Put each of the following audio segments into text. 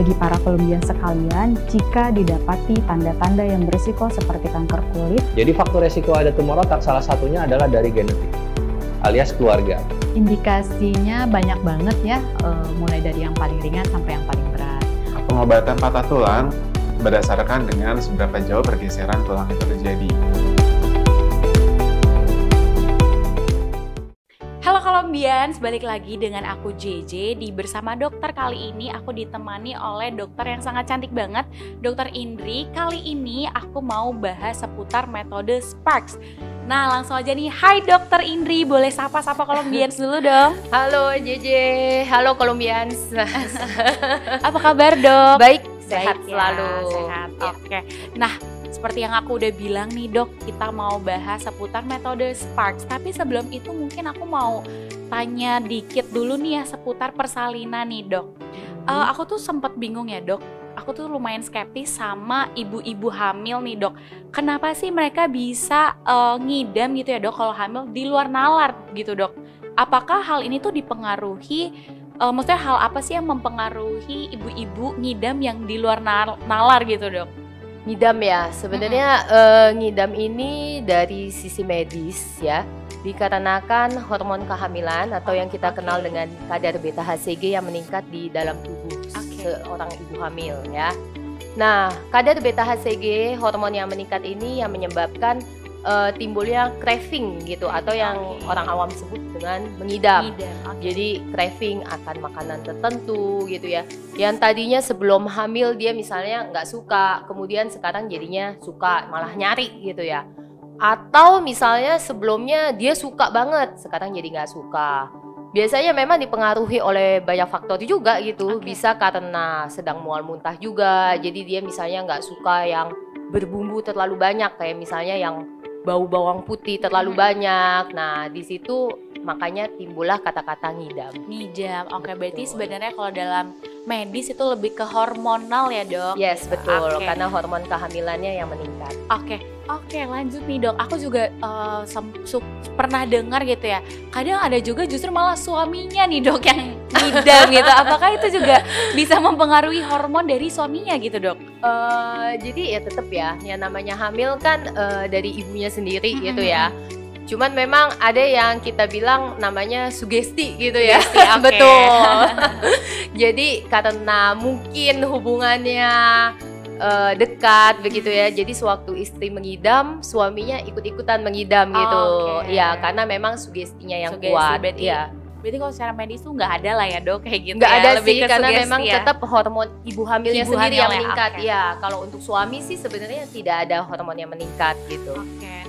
bagi para Columbian sekalian jika didapati tanda-tanda yang berisiko seperti kanker kulit. Jadi faktor resiko ada tumor otak salah satunya adalah dari genetik alias keluarga. Indikasinya banyak banget ya, mulai dari yang paling ringan sampai yang paling berat. Pengobatan patah tulang berdasarkan dengan seberapa jauh pergeseran tulang itu terjadi. Halo Columbians, balik lagi dengan aku JJ. Di Bersama Dokter kali ini aku ditemani oleh dokter yang sangat cantik banget, Dokter Indri. Kali ini aku mau bahas seputar metode Sparks. Nah langsung aja nih, hai Dokter Indri, boleh sapa-sapa Columbians dulu dong. Halo JJ, halo Columbians. Apa kabar dok? Baik, sehat Baik, selalu. Ya, sehat, Ya. Oke. Nah, seperti yang aku udah bilang nih dok, kita mau bahas seputar metode Sparks. Tapi sebelum itu mungkin aku mau tanya dikit dulu nih ya seputar persalinan nih dok. Aku tuh sempet bingung ya dok. Aku tuh lumayan skeptis sama ibu-ibu hamil nih dok. Kenapa sih mereka bisa ngidam gitu ya dok kalau hamil di luar nalar gitu dok? Apakah hal ini tuh dipengaruhi, maksudnya hal apa sih yang mempengaruhi ibu-ibu ngidam yang di luar nalar gitu dok? Ngidam ya, sebenarnya ngidam ini dari sisi medis ya, dikarenakan hormon kehamilan atau yang kita kenal dengan kadar beta HCG yang meningkat di dalam tubuh seorang ibu hamil ya. Nah, kadar beta HCG hormon yang meningkat ini yang menyebabkan timbulnya craving gitu atau yang orang awam sebut dengan mengidam. Jadi craving akan makanan tertentu gitu ya. Yang tadinya sebelum hamil dia misalnya nggak suka, kemudian sekarang jadinya suka, malah nyari gitu ya. Atau misalnya sebelumnya dia suka banget, sekarang jadi nggak suka. Biasanya memang dipengaruhi oleh banyak faktor juga gitu. Bisa karena sedang mual muntah juga, jadi dia misalnya nggak suka yang berbumbu terlalu banyak, kayak misalnya yang bau bawang putih terlalu banyak. Nah, di situ makanya timbullah kata-kata ngidam. Ngidam, oke. Berarti sebenarnya kalau dalam medis itu lebih ke hormonal ya dok? Yes, betul. Oke. Karena hormon kehamilannya yang meningkat. Oke, lanjut nih dok. Aku juga pernah dengar gitu ya. Kadang ada juga justru malah suaminya nih dok yang ngidam gitu. Apakah itu juga bisa mempengaruhi hormon dari suaminya gitu dok? Jadi ya tetap ya, yang namanya hamil kan dari ibunya sendiri gitu ya. Cuman memang ada yang kita bilang namanya sugesti gitu ya. Betul. Jadi karena mungkin hubungannya dekat begitu ya. Jadi sewaktu istri mengidam, suaminya ikut-ikutan mengidam gitu. Ya, karena memang sugestinya yang kuat. Berarti kalau secara medis tuh nggak ada lah ya dok kayak gitu. Nggak ya? ada Lebih sih, ke karena sugesti memang ya? tetap hormon ibu hamilnya sendiri yang hamilnya, meningkat. Ya, kalau untuk suami sih sebenarnya tidak ada hormon yang meningkat gitu.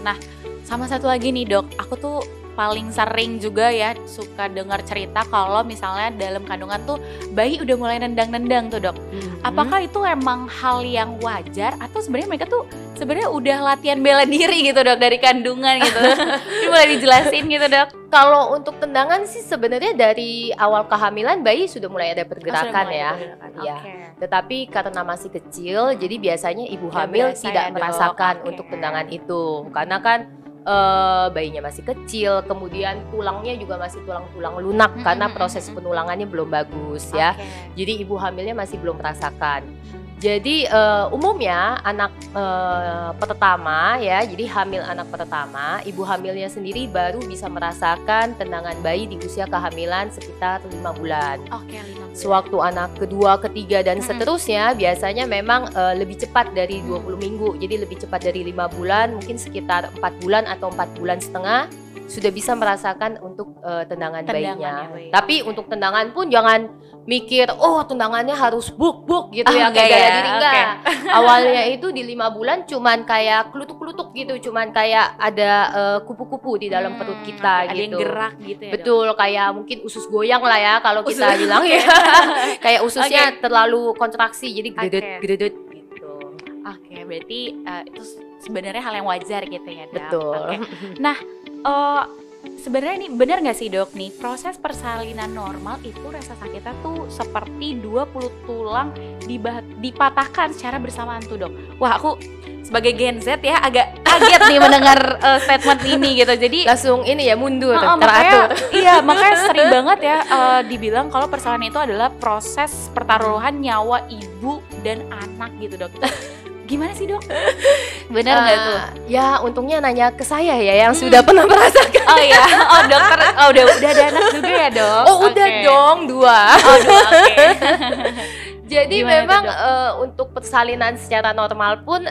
Nah, sama satu lagi nih dok, aku tuh paling sering juga ya suka dengar cerita kalau misalnya dalam kandungan tuh bayi udah mulai nendang-nendang tuh dok. Apakah itu emang hal yang wajar atau sebenarnya mereka tuh sebenarnya udah latihan bela diri gitu dok dari kandungan gitu? Ini boleh dijelasin gitu dok? Kalau untuk tendangan sih sebenarnya dari awal kehamilan bayi sudah mulai ada pergerakan ya. Tetapi karena masih kecil, jadi biasanya ibu hamil tidak merasakan untuk tendangan itu, karena kan bayinya masih kecil, kemudian tulangnya juga masih tulang-tulang lunak karena proses penulangannya belum bagus ya. Jadi ibu hamilnya masih belum merasakan. Jadi umumnya anak pertama ya, jadi hamil anak pertama, ibu hamilnya sendiri baru bisa merasakan tendangan bayi di usia kehamilan sekitar 5 bulan. 5 bulan. Sewaktu anak kedua, ketiga dan seterusnya biasanya memang lebih cepat dari 20 minggu. Jadi lebih cepat dari 5 bulan, mungkin sekitar 4 bulan atau 4 bulan setengah sudah bisa merasakan untuk tendangan bayinya. Tapi untuk tendangan pun jangan mikir, oh tendangannya harus buk gitu ya, kayak bela diri enggak. Awalnya itu di 5 bulan cuman kayak klutuk-klutuk gitu, cuman kayak ada kupu-kupu di dalam perut kita ada gitu. yang gerak gitu ya. Betul, kayak mungkin usus goyang lah ya kalau kita bilang ya. Kayak ususnya terlalu kontraksi jadi gededet gitu. Berarti itu sebenarnya hal yang wajar gitu ya dok. Betul. Nah, Sebenarnya nih benar nggak sih dok nih proses persalinan normal itu rasa sakitnya tuh seperti 20 tulang dipatahkan secara bersamaan tuh dok. Wah aku sebagai Gen Z ya agak kaget nih mendengar statement ini gitu. Jadi langsung ini ya mundur, teratur. Makanya sering banget ya dibilang kalau persalinan itu adalah proses pertaruhan nyawa ibu dan anak gitu dok. Gimana sih dok? Benar nggak tuh? Ya untungnya nanya ke saya ya yang sudah pernah merasakan. Oh iya, oh dokter, udah ada anak juga ya dok? Oh udah dong 2. Oh 2, oke. Jadi gimana memang untuk persalinan secara normal pun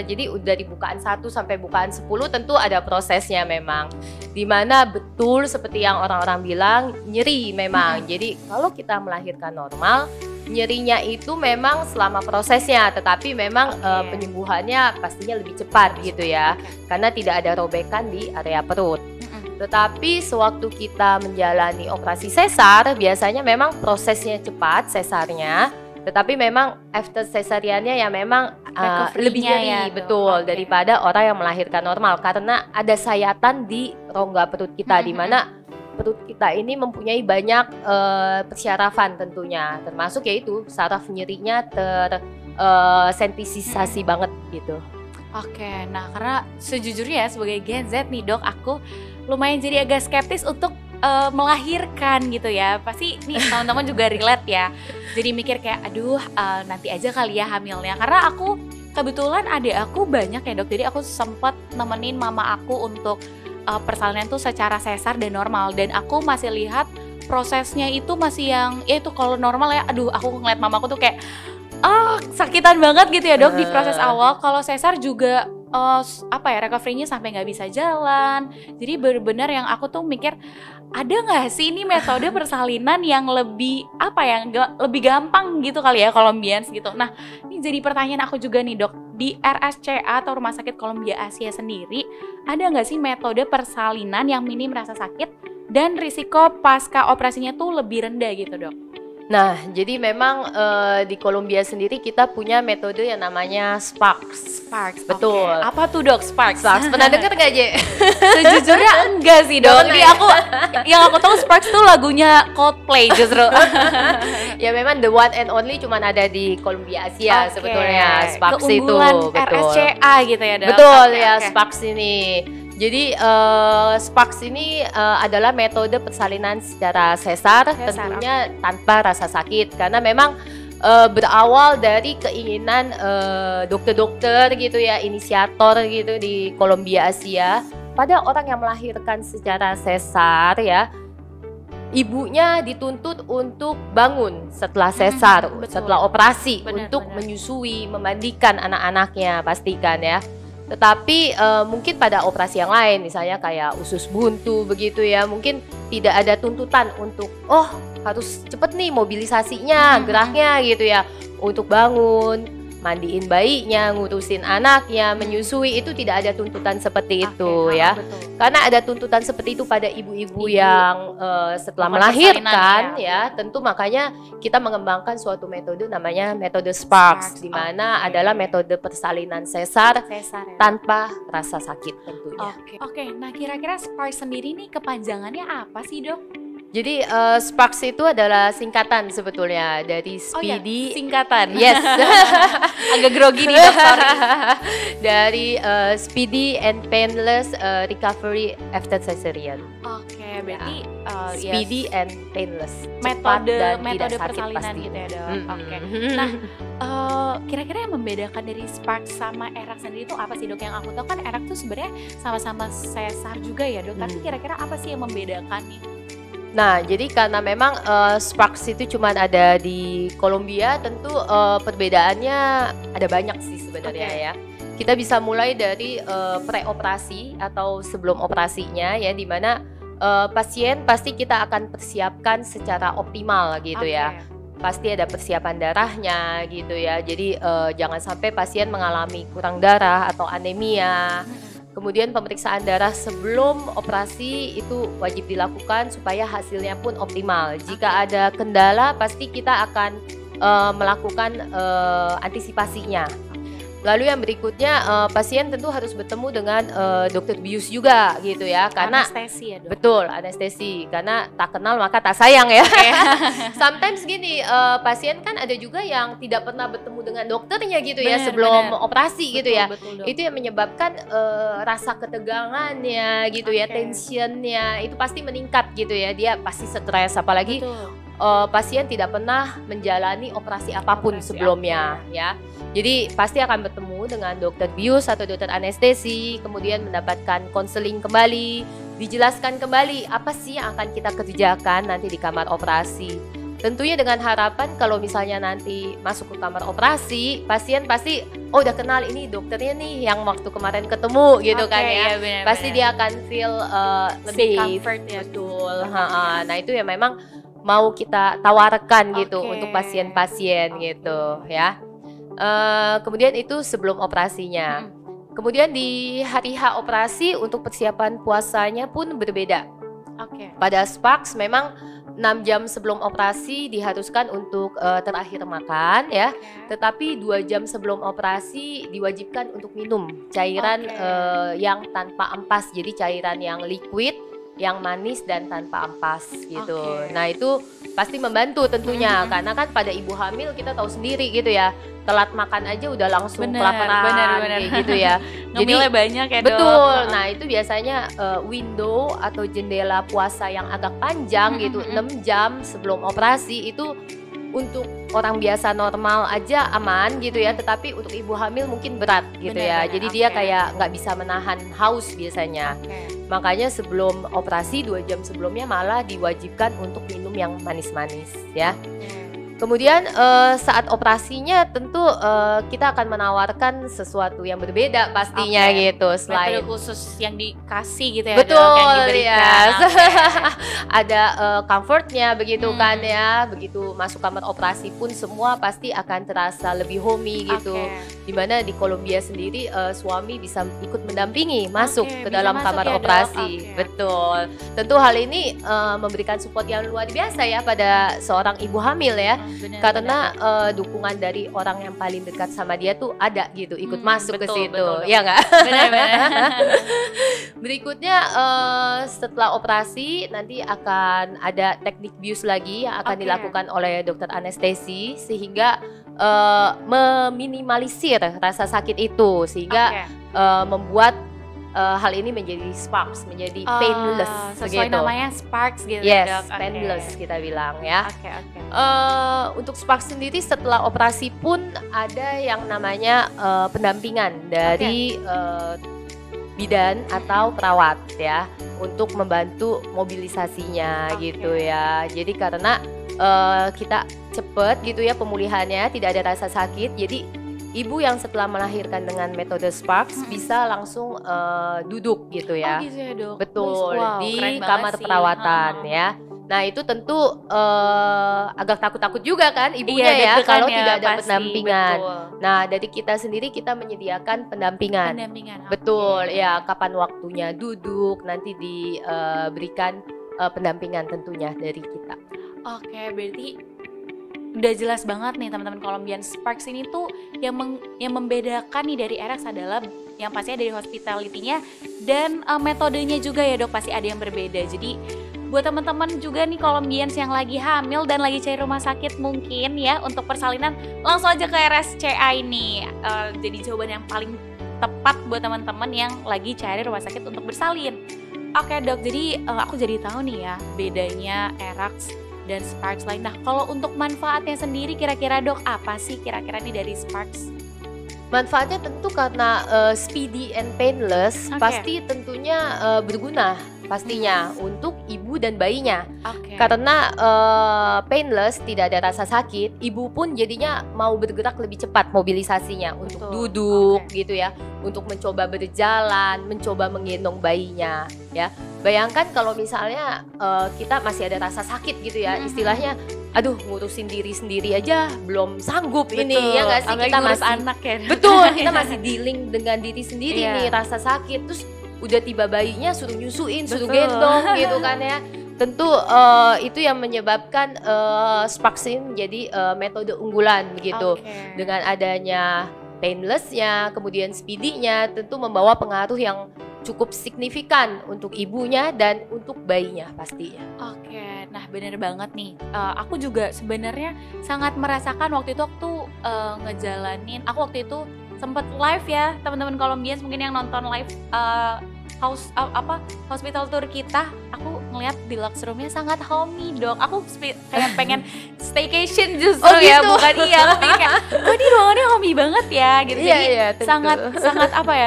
jadi udah di bukaan 1 sampai bukaan 10 tentu ada prosesnya memang. Dimana betul seperti yang orang-orang bilang nyeri memang. Jadi kalau kita melahirkan normal nyerinya itu memang selama prosesnya, tetapi memang penyembuhannya pastinya lebih cepat gitu ya, karena tidak ada robekan di area perut. Tetapi sewaktu kita menjalani operasi sesar, biasanya memang prosesnya cepat sesarnya, tetapi memang after sesariannya ya memang lebih nyeri betul daripada orang yang melahirkan normal, karena ada sayatan di rongga perut kita di mana perut kita ini mempunyai banyak persyarafan tentunya, termasuk yaitu saraf nyerinya tersensitisasi banget gitu. Oke, nah karena sejujurnya sebagai Gen Z nih dok, aku lumayan jadi agak skeptis untuk melahirkan gitu ya. Pasti nih teman-teman juga relate ya. Jadi mikir kayak aduh nanti aja kali ya hamilnya. Karena aku kebetulan adik aku banyak ya dok, jadi aku sempat nemenin mama aku untuk persalinan tuh secara sesar dan normal, dan aku masih lihat prosesnya itu masih yang ya itu kalau normal ya aduh aku ngeliat mamaku tuh kayak sakitan banget gitu ya dok di proses awal. Kalau sesar juga recovery-nya sampai nggak bisa jalan. Jadi benar-benar yang aku tuh mikir ada nggak sih ini metode persalinan yang lebih lebih gampang gitu kali ya Colombians gitu. Nah ini jadi pertanyaan aku juga nih dok, di RSCA atau Rumah Sakit Columbia Asia sendiri ada nggak sih metode persalinan yang minim rasa sakit dan risiko pasca operasinya tuh lebih rendah gitu dok? Nah, jadi memang di Columbia sendiri kita punya metode yang namanya Sparks. Betul. Okay. Apa tuh dok Sparks? Pernah denger nggak Je? Sejujurnya enggak sih dok. Jadi yang aku tahu Sparks tuh lagunya Coldplay justru. Ya memang the one and only cuman ada di Columbia Asia sebetulnya Sparks itu. Betul. RSCA gitu ya dok. Betul ya Sparks ini. Jadi Sparks ini adalah metode persalinan secara sesar tentunya tanpa rasa sakit, karena memang berawal dari keinginan dokter-dokter gitu ya, inisiator gitu di Columbia Asia pada orang yang melahirkan secara sesar ya. Ibunya dituntut untuk bangun setelah sesar, setelah operasi untuk menyusui, memandikan anak-anaknya pastikan ya. Tetapi mungkin pada operasi yang lain misalnya kayak usus buntu begitu ya, mungkin tidak ada tuntutan untuk harus cepet nih mobilisasinya, geraknya gitu ya, untuk bangun, mandiin bayinya, ngurusin anaknya, menyusui, itu tidak ada tuntutan seperti itu ya. Betul. Karena ada tuntutan seperti itu pada ibu-ibu yang setelah melahirkan ya, tentu makanya kita mengembangkan suatu metode namanya metode Sparks, di mana adalah metode persalinan sesar ya, tanpa rasa sakit tentunya. Oke. Nah kira-kira Sparks sendiri nih kepanjangannya apa sih dok? Jadi Sparks itu adalah singkatan sebetulnya dari Speedy. Singkatan. Yes. Agak grogi nih dok, sorry. Dari Speedy and Painless Recovery After Cesarean. Oke, berarti Speedy and Painless. Metode persalinan gitu ya dok. Oke. Nah kira-kira yang membedakan dari Sparks sama ERAK sendiri itu apa sih dok? Yang aku tahu kan ERAK tuh sebenarnya sama-sama sesar juga ya dok. Tapi kira-kira apa sih yang membedakan nih? Nah, jadi karena memang Sparks itu cuma ada di Columbia, tentu perbedaannya ada banyak sih sebenarnya ya. Kita bisa mulai dari pre-operasi atau sebelum operasinya ya, di mana pasien pasti kita akan persiapkan secara optimal gitu ya. Pasti ada persiapan darahnya gitu ya. Jadi jangan sampai pasien mengalami kurang darah atau anemia. Kemudian pemeriksaan darah sebelum operasi itu wajib dilakukan supaya hasilnya pun optimal. Jika ada kendala pasti kita akan melakukan antisipasinya. Lalu yang berikutnya pasien tentu harus bertemu dengan dokter bius juga gitu ya, karena anestesi ya, Dok? Betul, anestesi, karena tak kenal maka tak sayang ya. Sometimes gini, pasien kan ada juga yang tidak pernah bertemu dengan dokternya gitu ya sebelum operasi gitu ya. Betul, itu yang menyebabkan rasa ketegangannya gitu ya, tensionnya itu pasti meningkat gitu ya, dia pasti stres, apalagi pasien tidak pernah menjalani operasi apapun sebelumnya ya. Jadi pasti akan bertemu dengan dokter bius atau dokter anestesi, kemudian mendapatkan konseling kembali, dijelaskan kembali apa sih yang akan kita kerjakan nanti di kamar operasi. Tentunya dengan harapan kalau misalnya nanti masuk ke kamar operasi, pasien pasti udah kenal ini dokternya nih yang waktu kemarin ketemu gitu kan ya. Bener, pasti dia akan feel lebih safe. Comfort ya. Betul. Nah itu ya memang mau kita tawarkan gitu untuk pasien-pasien gitu ya. Kemudian itu sebelum operasinya. Kemudian di hari H operasi untuk persiapan puasanya pun berbeda. Pada Sparks memang 6 jam sebelum operasi diharuskan untuk terakhir makan ya. Tetapi 2 jam sebelum operasi diwajibkan untuk minum cairan yang tanpa ampas. Jadi cairan yang liquid, yang manis dan tanpa ampas gitu. Nah itu pasti membantu tentunya karena kan pada ibu hamil kita tahu sendiri gitu ya, telat makan aja udah langsung kelaparan kayak gitu ya. Ngemilnya banyak ya, Dok. Betul. Nah itu biasanya window atau jendela puasa yang agak panjang gitu, 6 jam sebelum operasi itu untuk orang biasa normal aja aman gitu ya, tetapi untuk ibu hamil mungkin berat gitu ya. Jadi dia kayak nggak bisa menahan haus biasanya. Makanya sebelum operasi 2 jam sebelumnya malah diwajibkan untuk minum yang manis-manis ya. Kemudian saat operasinya tentu kita akan menawarkan sesuatu yang berbeda pastinya gitu, selain metode khusus yang dikasih gitu ya. Betul, Dok, yang diberikan. Ada comfortnya begitu kan ya. Begitu masuk kamar operasi pun semua pasti akan terasa lebih homey gitu. Dimana di Columbia sendiri suami bisa ikut mendampingi masuk ke dalam kamar operasi. Betul. Tentu hal ini memberikan support yang luar biasa ya pada seorang ibu hamil ya. Karena dukungan dari orang yang paling dekat sama dia tuh ada gitu, ikut masuk ke situ, ya nggak? Berikutnya setelah operasi nanti akan ada teknik bius lagi yang akan dilakukan oleh dokter anestesi sehingga meminimalisir rasa sakit itu sehingga membuat hal ini menjadi sparks, menjadi painless. Sesuai namanya sparks gitu. Yes, painless kita bilang ya. Untuk sparks sendiri setelah operasi pun ada yang namanya pendampingan dari bidan atau perawat ya untuk membantu mobilisasinya gitu ya. Jadi karena kita cepet gitu ya pemulihannya, tidak ada rasa sakit, jadi ibu yang setelah melahirkan dengan metode Sparks bisa langsung duduk gitu ya. Gitu ya, Dok. Betul, di kamar perawatan ya. Nah itu tentu agak takut-takut juga kan ibunya ya kalau tidak ada pendampingan. Nah dari kita sendiri kita menyediakan pendampingan. Betul ya, kapan waktunya duduk nanti diberikan pendampingan tentunya dari kita. Berarti udah jelas banget nih teman-teman, Colombian Sparks ini tuh yang membedakan nih dari RX adalah yang pastinya dari hospitality-nya dan metodenya juga ya, Dok, pasti ada yang berbeda. Jadi buat teman-teman juga nih Colombians yang lagi hamil dan lagi cari rumah sakit mungkin ya untuk persalinan, langsung aja ke RSCA ini. Jadi jawaban yang paling tepat buat teman-teman yang lagi cari rumah sakit untuk bersalin. Dok, jadi aku jadi tahu nih ya bedanya RX dan Sparks lain. Nah, kalau untuk manfaatnya sendiri kira-kira, Dok, apa sih kira-kira nih dari Sparks? Manfaatnya tentu karena speedy and painless, pasti tentunya berguna pastinya untuk ibu dan bayinya. Karena painless, tidak ada rasa sakit, ibu pun jadinya mau bergerak lebih cepat mobilisasinya untuk duduk gitu ya, untuk mencoba berjalan, mencoba menggendong bayinya ya. Bayangkan kalau misalnya kita masih ada rasa sakit gitu ya, istilahnya aduh ngurusin diri sendiri aja belum sanggup ini ya nggak sih, kita masih anak ya. Betul, kita masih dealing dengan diri sendiri nih, rasa sakit, terus udah tiba bayinya suruh nyusuin, suruh gendong gitu kan ya. Tentu itu yang menyebabkan Sparks ini menjadi metode unggulan begitu. Dengan adanya painlessnya, kemudian speedy-nya tentu membawa pengaruh yang cukup signifikan untuk ibunya dan untuk bayinya pastinya. Oke, nah bener banget nih. Aku juga sebenarnya sangat merasakan waktu itu aku ngejalanin. Aku waktu itu sempet live ya, teman-teman Colombians mungkin yang nonton live hospital tour kita. Aku ngeliat deluxe roomnya sangat homey dong. Aku kayak pengen staycation justru ya, bukan aku pengen kayak, kok di ruangannya homey banget ya gitu. Jadi sangat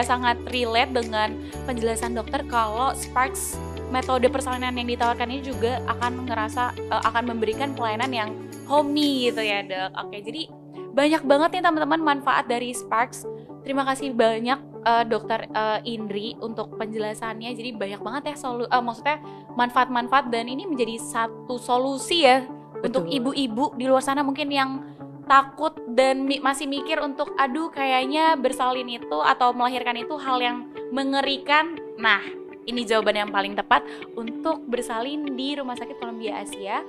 sangat relate dengan penjelasan dokter kalau Sparks metode persalinan yang ditawarkan ini juga akan memberikan pelayanan yang homey gitu ya dok. Oke, jadi banyak banget nih teman-teman manfaat dari Sparks. Terima kasih banyak Dokter Indri untuk penjelasannya. Jadi banyak banget ya maksudnya manfaat-manfaat, dan ini menjadi satu solusi ya. Betul. Untuk ibu-ibu di luar sana mungkin yang takut dan masih mikir untuk aduh kayaknya bersalin itu atau melahirkan itu hal yang mengerikan. Nah, ini jawaban yang paling tepat untuk bersalin di Rumah Sakit Columbia Asia.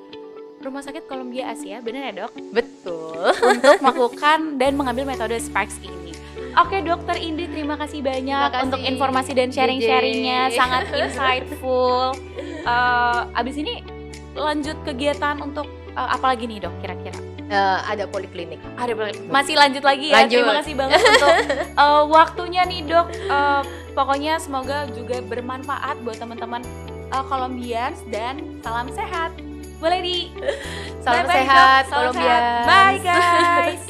Rumah Sakit Columbia Asia, benar ya dok? Betul. Untuk melakukan dan mengambil metode Sparks ini. Oke, Dokter Indri, terima kasih banyak untuk informasi dan sharing-sharingnya, sangat insightful. Abis ini lanjut kegiatan untuk apa lagi nih dok kira-kira? Ada poliklinik. Masih lanjut lagi ya. Terima kasih banget untuk waktunya nih dok. Pokoknya semoga juga bermanfaat buat teman-teman Colombians, dan salam sehat. Boleh di salam sehat Colombians. Bye guys.